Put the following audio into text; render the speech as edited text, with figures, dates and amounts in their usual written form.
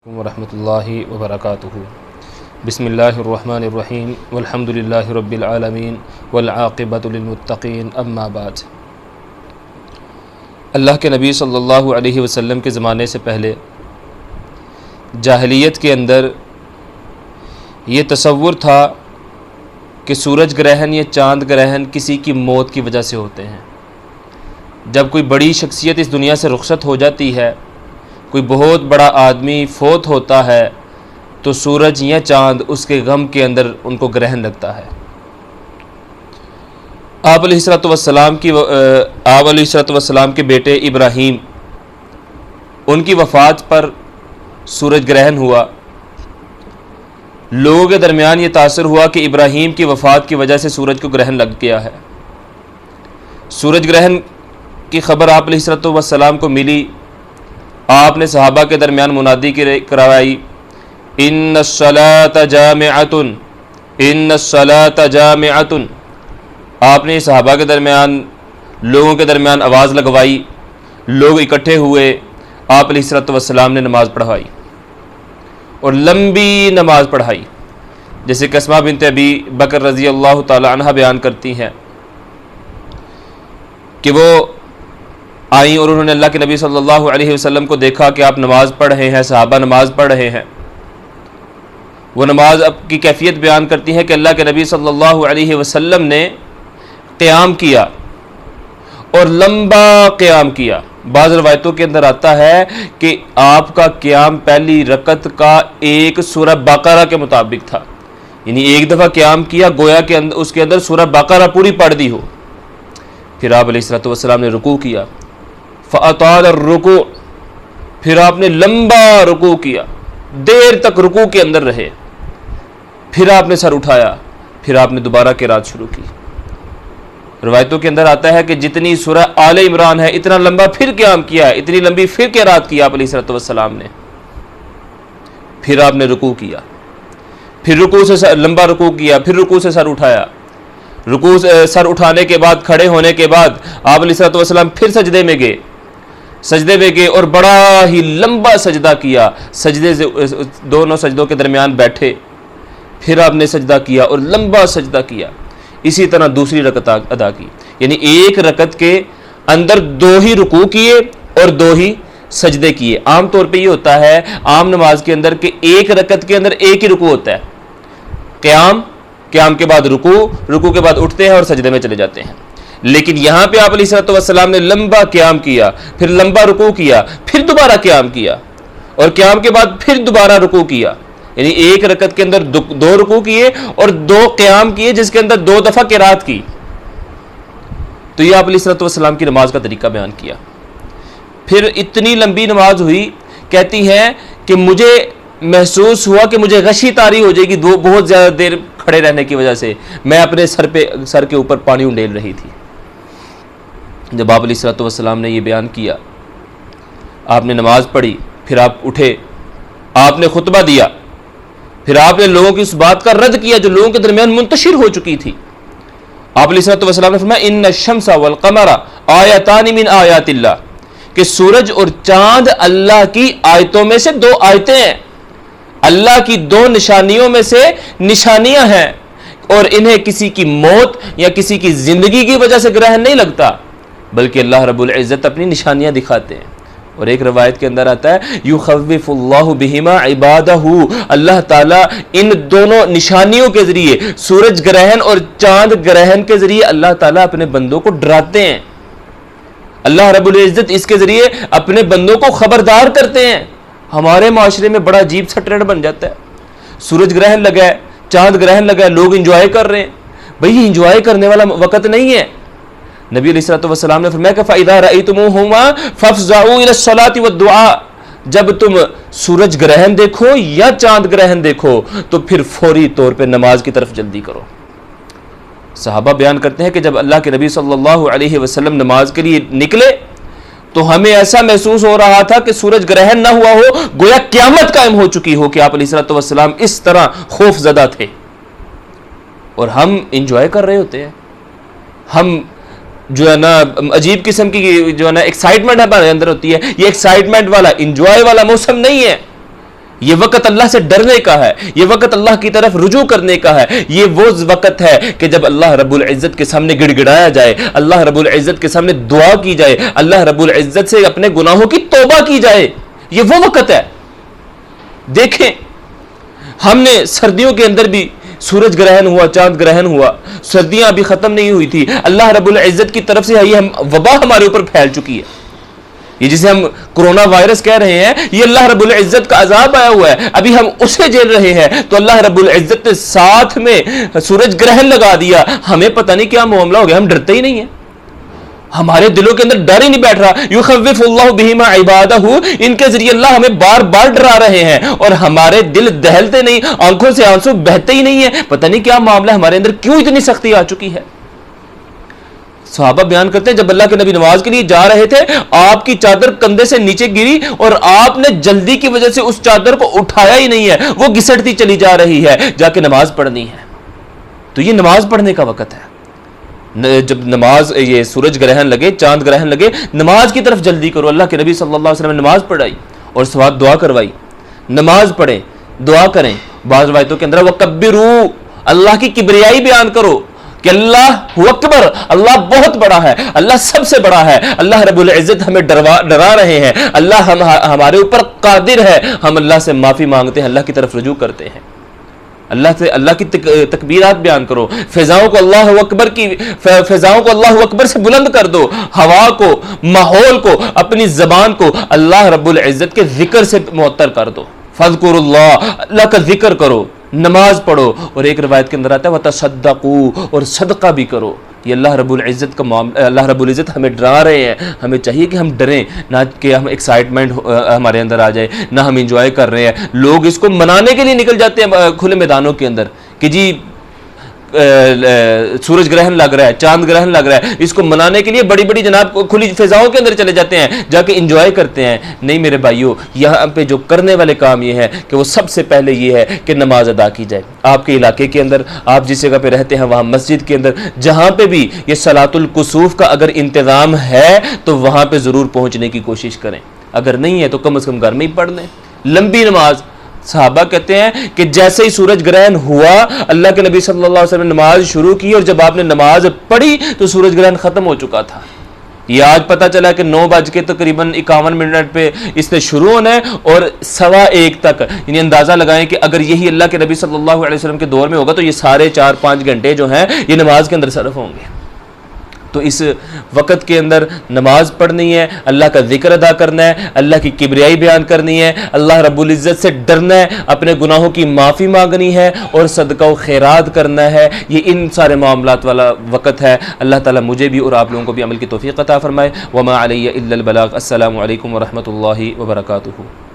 ورحمۃ اللہ وبرکاتہ۔ بسم اللہ الرحمن الرحیم والحمد للہ رب العالمین والعاقبۃ للمتقین، اما بعد۔ اللہ کے نبی صلی اللہ علیہ وسلم کے زمانے سے پہلے جاہلیت کے اندر یہ تصور تھا کہ سورج گرہن یا چاند گرہن کسی کی موت کی وجہ سے ہوتے ہیں۔ جب کوئی بڑی شخصیت اس دنیا سے رخصت ہو جاتی ہے، کوئی بہت بڑا آدمی فوت ہوتا ہے، تو سورج یا چاند اس کے غم کے اندر ان کو گرہن لگتا ہے۔ آپ علیہ السلام کے بیٹے ابراہیم، ان کی وفات پر سورج گرہن ہوا۔ لوگوں کے درمیان یہ تاثر ہوا کہ ابراہیم کی وفات کی وجہ سے سورج کو گرہن لگ گیا ہے۔ سورج گرہن کی خبر آپ علیہ السلام کو ملی۔ آپ نے صحابہ کے درمیان منادی کروائی، ان الصلاۃ جامعۃ، ان الصلاۃ جامعۃ۔ آپ نے صحابہ کے درمیان، لوگوں کے درمیان آواز لگوائی، لوگ اکٹھے ہوئے، آپ علیہ السلام نے نماز پڑھائی اور لمبی نماز پڑھائی، جیسے کہ اسماء بنت ابی بکر رضی اللہ تعالی عنہ بیان کرتی ہیں کہ وہ آئیں اور انہوں نے اللہ کے نبی صلی اللہ علیہ وسلم کو دیکھا کہ آپ نماز پڑھ رہے ہیں، صحابہ نماز پڑھ رہے ہیں۔ وہ نماز اب کی کیفیت بیان کرتی ہے کہ اللہ کے نبی صلی اللہ علیہ وسلم نے قیام کیا اور لمبا قیام کیا۔ بعض روایتوں کے اندر آتا ہے کہ آپ کا قیام پہلی رکعت کا ایک سورہ بقرہ کے مطابق تھا، یعنی ایک دفعہ قیام کیا گویا کہ اس کے اندر سورہ بقرہ پوری پڑھ دی ہو۔ پھر آپ علیہ السلام نے رکوع کیا، فاطال الرکوع، پھر آپ نے لمبا رکوع کیا، دیر تک رکوع کے اندر رہے، پھر آپ نے سر اٹھایا، پھر آپ نے دوبارہ قرات شروع کی۔ روایتوں کے اندر آتا ہے کہ جتنی سورہ آل عمران ہے اتنا لمبا پھر قیام کیا ہے، اتنی لمبی پھر قرات کی آپ علیہ السلام نے۔ پھر آپ نے رکوع کیا، پھر رکوع سے لمبا رکوع کیا، پھر رکوع سے سر اٹھایا، رکوع سے سر اٹھانے کے بعد، کھڑے ہونے کے بعد آپ علیہ السلام پھر سجدے میں گئے اور بڑا ہی لمبا سجدہ کیا۔ سجدے سے دونوں سجدوں کے درمیان بیٹھے، پھر آپ نے سجدہ کیا اور لمبا سجدہ کیا۔ اسی طرح دوسری رکعت ادا کی، یعنی ایک رکعت کے اندر دو ہی رکوع کیے اور دو ہی سجدے کیے۔ عام طور پہ یہ ہوتا ہے عام نماز کے اندر کہ ایک رکعت کے اندر ایک ہی رکوع ہوتا ہے، قیام کے بعد رکوع کے بعد اٹھتے ہیں اور سجدے میں چلے جاتے ہیں۔ لیکن یہاں پہ آپ علیہ السلام نے لمبا قیام کیا، پھر لمبا رکوع کیا، پھر دوبارہ قیام کیا اور قیام کے بعد پھر دوبارہ رکوع کیا، یعنی ایک رکعت کے اندر دو رکوع کیے اور دو قیام کیے، جس کے اندر دو دفعہ قرات کی۔ تو یہ آپ علیہ السلام کی نماز کا طریقہ بیان کیا۔ پھر اتنی لمبی نماز ہوئی، کہتی ہیں کہ مجھے محسوس ہوا کہ مجھے غشی طاری ہو جائے گی بہت زیادہ دیر کھڑے رہنے کی وجہ سے، میں اپنے سر کے اوپر پانی انڈیل رہی تھی۔ جب آپ علیہ السلام نے یہ بیان کیا، آپ نے نماز پڑھی، پھر آپ اٹھے، آپ نے خطبہ دیا، پھر آپ نے لوگوں کی اس بات کا رد کیا جو لوگوں کے درمیان منتشر ہو چکی تھی۔ آپ علیہ السلام نے فرمایا ان الشمس والقمر آیتان من آیات اللہ، کہ سورج اور چاند اللہ کی آیتوں میں سے دو آیتیں ہیں، اللہ کی دو نشانیوں میں سے نشانیاں ہیں، اور انہیں کسی کی موت یا کسی کی زندگی کی وجہ سے گرہن نہیں لگتا، بلکہ اللہ رب العزت اپنی نشانیاں دکھاتے ہیں۔ اور ایک روایت کے اندر آتا ہے یخوف اللہ بہما عبادہ، اللہ تعالیٰ ان دونوں نشانیوں کے ذریعے، سورج گرہن اور چاند گرہن کے ذریعے اللہ تعالیٰ اپنے بندوں کو ڈراتے ہیں۔ اللہ رب العزت اس کے ذریعے اپنے بندوں کو خبردار کرتے ہیں۔ ہمارے معاشرے میں بڑا عجیب سا ٹرینڈ بن جاتا ہے، سورج گرہن لگا ہے، چاند گرہن لگا ہے، لوگ انجوائے کر رہے ہیں۔ بھئی یہ انجوائے کرنے والا وقت نہیں ہے۔ نبی علیہ السلام نے فرمایا کہ فَإِذَا رَأَيْتُمُوهُمَا فَافْزَعُوا إِلَى الصَّلَاةِ وَالدُّعَاءِ، جب تم سورج گرہن دیکھو یا چاند گرہن دیکھو تو پھر فوری طور پہ نماز کی طرف جلدی کرو۔ صحابہ بیان کرتے ہیں کہ جب اللہ کے نبی صلی اللہ علیہ وسلم نماز کے لیے نکلے تو ہمیں ایسا محسوس ہو رہا تھا کہ سورج گرہن نہ ہوا ہو، گویا قیامت قائم ہو چکی ہو، کہ آپ علیہ السلام اس طرح خوف زدہ تھے، اور ہم انجوائے کر رہے ہوتے ہیں۔ ہم جو ہے نا عجیب قسم کی جو ہے نا ایکسائٹمنٹ ہمارے اندر ہوتی ہے، یہ ایکسائٹمنٹ والا انجوائے والا موسم نہیں ہے۔ یہ وقت اللہ سے ڈرنے کا ہے، یہ وقت اللہ کی طرف رجوع کرنے کا ہے، یہ وہ وقت ہے کہ جب اللہ رب العزت کے سامنے گڑ گڑایا جائے، اللہ رب العزت کے سامنے دعا کی جائے، اللہ رب العزت سے اپنے گناہوں کی توبہ کی جائے، یہ وہ وقت ہے۔ دیکھیں ہم نے سردیوں کے اندر بھی سورج گرہن ہوا، چاند گرہن ہوا، سردیاں ابھی ختم نہیں ہوئی تھی، اللہ رب العزت کی طرف سے یہ وبا ہمارے اوپر پھیل چکی ہے، یہ جسے ہم کرونا وائرس کہہ رہے ہیں، یہ اللہ رب العزت کا عذاب آیا ہوا ہے، ابھی ہم اسے جھیل رہے ہیں، تو اللہ رب العزت نے ساتھ میں سورج گرہن لگا دیا، ہمیں پتہ نہیں کیا معاملہ ہو گیا، ہم ڈرتے ہی نہیں ہیں، ہمارے دلوں کے اندر ڈر ہی نہیں بیٹھ رہا۔ یخوف اللہ بہما عبادہ، ان کے ذریعے اللہ ہمیں بار بار ڈرا رہے ہیں اور ہمارے دل دہلتے نہیں، آنکھوں سے آنسو بہتے ہی نہیں ہیں، پتہ نہیں کیا معاملہ ہمارے اندر کیوں اتنی سختی آ چکی ہے۔ صحابہ بیان کرتے ہیں جب اللہ کے نبی نماز کے لیے جا رہے تھے، آپ کی چادر کندھے سے نیچے گری اور آپ نے جلدی کی وجہ سے اس چادر کو اٹھایا ہی نہیں ہے، وہ گھسٹتی چلی جا رہی ہے، جا کے نماز پڑھنی ہے۔ تو یہ نماز پڑھنے کا وقت ہے، جب نماز یہ سورج گرہن لگے، چاند گرہن لگے، نماز کی طرف جلدی کرو۔ اللہ کے نبی صلی اللہ علیہ وسلم نے نماز پڑھائی اور سواد دعا کروائی، نماز پڑھیں، دعا کریں۔ بعض روایتوں کے اندر وَكَبِّرُوا، اللہ کی کبریائی بیان کرو کہ اللہ اکبر، اللہ بہت بڑا ہے، اللہ سب سے بڑا ہے، اللہ رب العزت ہمیں ڈرا رہے ہیں، اللہ ہمارے اوپر قادر ہے، ہم اللہ سے معافی مانگتے ہیں، اللہ کی طرف رجوع کرتے ہیں، اللہ کی تکبیرات بیان کرو، فضاؤں کو اللہ اکبر سے بلند کر دو، ہوا کو، ماحول کو، اپنی زبان کو اللہ رب العزت کے ذکر سے معطر کر دو، فاذکروا اللہ کا ذکر کرو، نماز پڑھو، اور ایک روایت کے اندر آتا ہے وتصدقوا، اور صدقہ بھی کرو۔ یہ اللہ رب العزت کا معاملہ، اللہ رب العزت ہمیں ڈرا رہے ہیں، ہمیں چاہیے کہ ہم ڈریں نہ، کہ ہم ایکسائٹمنٹ ہمارے اندر آ جائے، نہ ہم انجوائے کر رہے ہیں۔ لوگ اس کو منانے کے لیے نکل جاتے ہیں کھلے میدانوں کے اندر کہ جی سورج گرہن لگ رہا ہے، چاند گرہن لگ رہا ہے، اس کو منانے کے لیے بڑی بڑی جناب کھلی فضاؤں کے اندر چلے جاتے ہیں، جا کے انجوائے کرتے ہیں۔ نہیں میرے بھائیو، یہاں پہ جو کرنے والے کام یہ ہے کہ وہ سب سے پہلے یہ ہے کہ نماز ادا کی جائے۔ آپ کے علاقے کے اندر، آپ جس جگہ پہ رہتے ہیں وہاں مسجد کے اندر جہاں پہ بھی یہ صلاۃ الکسوف کا اگر انتظام ہے تو وہاں پہ ضرور پہنچنے کی کوشش کریں، اگر نہیں ہے تو کم از کم گھر میں ہی پڑھ لیں لمبی نماز۔ صحابہ کہتے ہیں کہ جیسے ہی سورج گرہن ہوا، اللہ کے نبی صلی اللہ علیہ وسلم نے نماز شروع کی، اور جب آپ نے نماز پڑھی تو سورج گرہن ختم ہو چکا تھا۔ یہ آج پتہ چلا کہ 9 بج کے تقریباً 51 پہ اس نے شروع ہونا ہے اور 1:15 تک، یعنی اندازہ لگائیں کہ اگر یہی اللہ کے نبی صلی اللہ علیہ وسلم کے دور میں ہوگا تو یہ سارے 4-5 گھنٹے جو ہیں یہ نماز کے اندر صرف ہوں گے۔ تو اس وقت کے اندر نماز پڑھنی ہے، اللہ کا ذکر ادا کرنا ہے، اللہ کی کبریائی بیان کرنی ہے، اللہ رب العزت سے ڈرنا ہے، اپنے گناہوں کی معافی مانگنی ہے اور صدقہ و خیرات کرنا ہے۔ یہ ان سارے معاملات والا وقت ہے۔ اللہ تعالیٰ مجھے بھی اور آپ لوگوں کو بھی عمل کی توفیق عطا فرمائے۔ وما علی الا البلاغ۔ السلام علیکم ورحمۃ اللہ وبرکاتہ۔